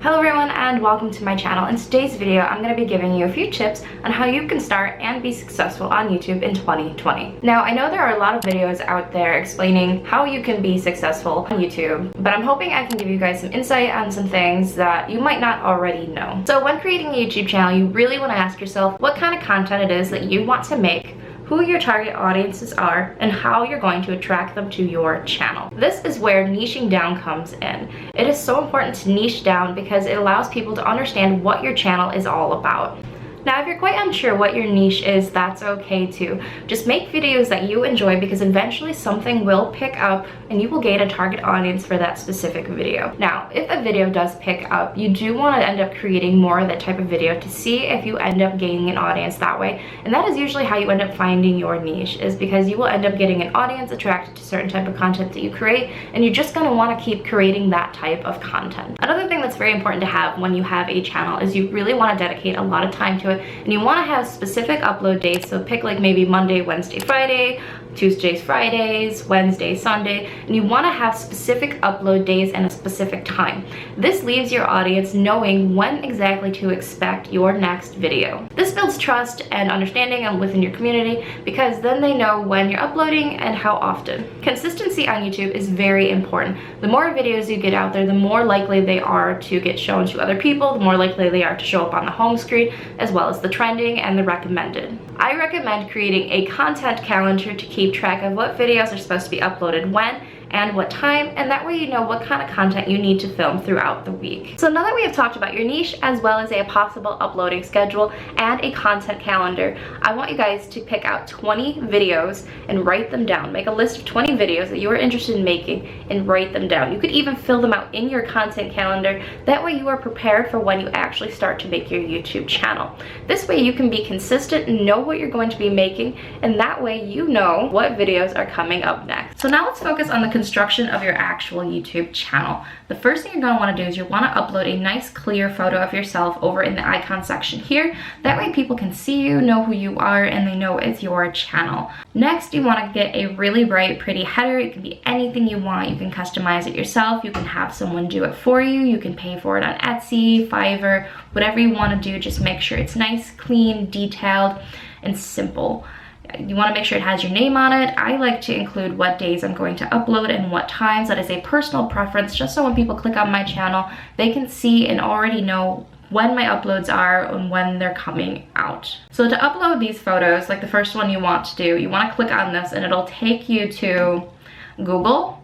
Hello everyone and welcome to my channel. In today's video, I'm going to be giving you a few tips on how you can start and be successful on YouTube in 2020. Now, I know there are a lot of videos out there explaining how you can be successful on YouTube, but I'm hoping I can give you guys some insight on some things that you might not already know. So when creating a YouTube channel, you really want to ask yourself what kind of content it is that you want to make, who your target audiences are, and how you're going to attract them to your channel. This is where niching down comes in. It is so important to niche down because it allows people to understand what your channel is all about. Now, if you're quite unsure what your niche is, that's okay too. Just make videos that you enjoy because eventually something will pick up and you will gain a target audience for that specific video. Now, if a video does pick up, you do want to end up creating more of that type of video to see if you end up gaining an audience that way. And that is usually how you end up finding your niche, is because you will end up getting an audience attracted to certain type of content that you create, and you're just going to want to keep creating that type of content. Another thing that's very important to have when you have a channel is you really want to dedicate a lot of time to it. And you want to have specific upload dates, so pick like maybe Monday, Wednesday, Friday, Tuesdays, Fridays, Wednesday, Sunday, and you want to have specific upload days and a specific time. This leaves your audience knowing when exactly to expect your next video. This builds trust and understanding within your community because then they know when you're uploading and how often. Consistency on YouTube is very important. The more videos you get out there, the more likely they are to get shown to other people, the more likely they are to show up on the home screen, as well as the trending and the recommended. I recommend creating a content calendar to keep track of what videos are supposed to be uploaded when and what time, and that way you know what kind of content you need to film throughout the week. So now that we have talked about your niche as well as a possible uploading schedule and a content calendar, I want you guys to pick out 20 videos and write them down. Make a list of 20 videos that you are interested in making and write them down. You could even fill them out in your content calendar. That way you are prepared for when you actually start to make your YouTube channel. This way you can be consistent and know what you're going to be making, and that way you know what videos are coming up next. So now let's focus on the construction of your actual YouTube channel. The first thing you're going to want to do is you want to upload a nice clear photo of yourself over in the icon section here. That way people can see you, know who you are, and they know it's your channel. Next, you want to get a really bright, pretty header. It can be anything you want. You can customize it yourself. You can have someone do it for you. You can pay for it on Etsy, Fiverr, whatever you want to do. Just make sure it's nice, clean, detailed, and simple. You want to make sure it has your name on it. I like to include what days I'm going to upload and what times. That is a personal preference, just so when people click on my channel, they can see and already know when my uploads are and when they're coming out. So to upload these photos, like the first one you want to do, you want to click on this and it'll take you to Google,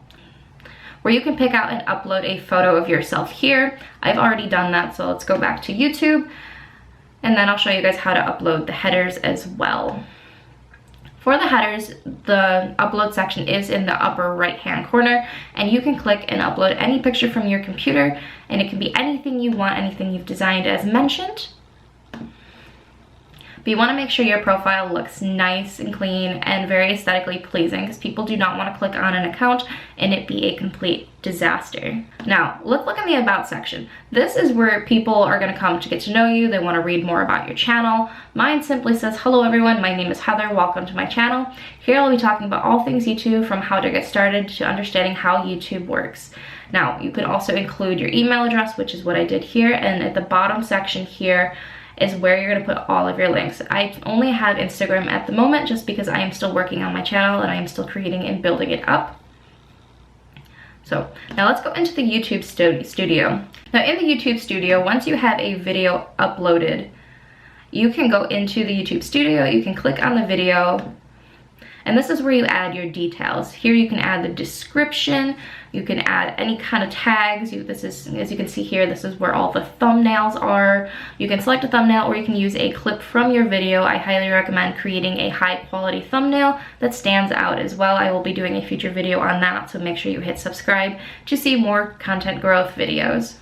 where you can pick out and upload a photo of yourself here. I've already done that, so let's go back to YouTube, and then I'll show you guys how to upload the headers as well. For the headers, the upload section is in the upper right hand corner, and you can click and upload any picture from your computer, and it can be anything you want, anything you've designed as mentioned. But you want to make sure your profile looks nice and clean and very aesthetically pleasing, because people do not want to click on an account and it be a complete disaster. Now, let's look in the About section. This is where people are going to come to get to know you. They want to read more about your channel. Mine simply says, "Hello everyone, my name is Heather. Welcome to my channel." Here I'll be talking about all things YouTube, from how to get started to understanding how YouTube works. Now, you can also include your email address, which is what I did here, and at the bottom section here is where you're going to put all of your links. I only have Instagram at the moment just because I am still working on my channel and I am still creating and building it up. So now let's go into the YouTube studio. Now in the YouTube studio, once you have a video uploaded, you can go into the YouTube studio, you can click on the video, and this is where you add your details. Here you can add the description, you can add any kind of tags. This is, as you can see here, this is where all the thumbnails are. You can select a thumbnail or you can use a clip from your video. I highly recommend creating a high quality thumbnail that stands out as well. I will be doing a future video on that, so make sure you hit subscribe to see more content growth videos.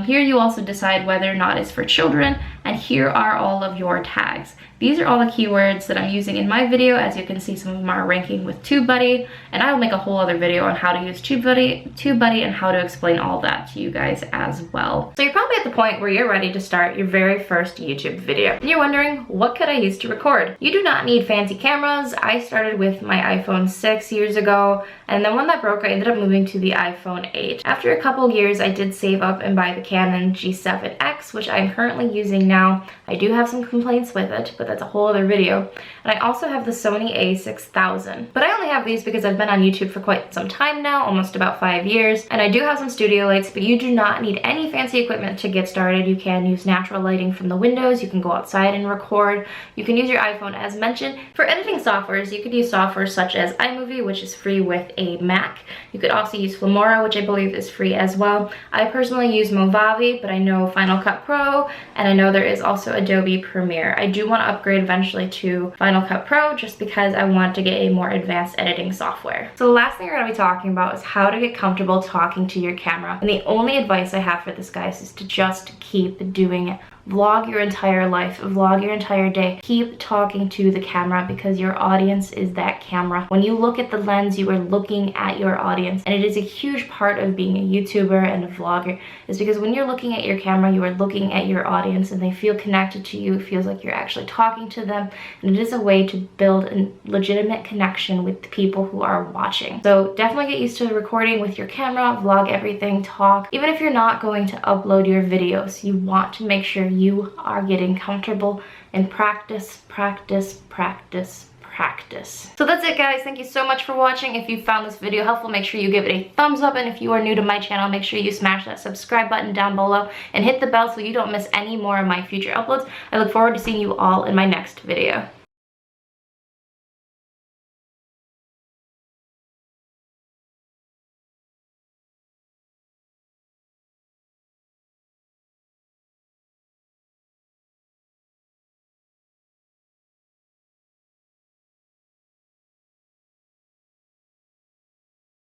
Here you also decide whether or not it's for children, and here are all of your tags. These are all the keywords that I'm using in my video. As you can see, some of them are ranking with TubeBuddy, and I'll make a whole other video on how to use TubeBuddy and how to explain all that to you guys as well. So you're probably at the point where you're ready to start your very first YouTube video. And you're wondering, what could I use to record? You do not need fancy cameras. I started with my iPhone 6 years ago, and then when that broke, I ended up moving to the iPhone 8. After a couple years, I did save up and buy the Canon G7X, which I'm currently using now. I do have some complaints with it, but that's a whole other video. And I also have the Sony a6000. But I only have these because I've been on YouTube for quite some time now, almost about 5 years. And I do have some studio lights, but you do not need any fancy equipment to get started. You can use natural lighting from the windows. You can go outside and record. You can use your iPhone as mentioned. For editing softwares, you could use software such as iMovie, which is free with a Mac. You could also use Filmora, which I believe is free as well. I personally use Movavi, but I know Final Cut Pro, and I know there is also Adobe Premiere. I do want to upgrade eventually to Final Cut Pro just because I want to get a more advanced editing software. So the last thing we're going to be talking about is how to get comfortable talking to your camera. And the only advice I have for this, guys, is to just keep doing it. Vlog your entire life, vlog your entire day. Keep talking to the camera because your audience is that camera. When you look at the lens, you are looking at your audience. And it is a huge part of being a YouTuber and a vlogger, is because when you're looking at your camera, you are looking at your audience and they feel connected to you. It feels like you're actually talking to them. And it is a way to build a legitimate connection with the people who are watching. So definitely get used to recording with your camera, vlog everything, talk. Even if you're not going to upload your videos, you want to make sure you are getting comfortable and practice. So that's it, guys. Thank you so much for watching. If you found this video helpful, make sure you give it a thumbs up, and if you are new to my channel, make sure you smash that subscribe button down below and hit the bell so you don't miss any more of my future uploads. I look forward to seeing you all in my next video.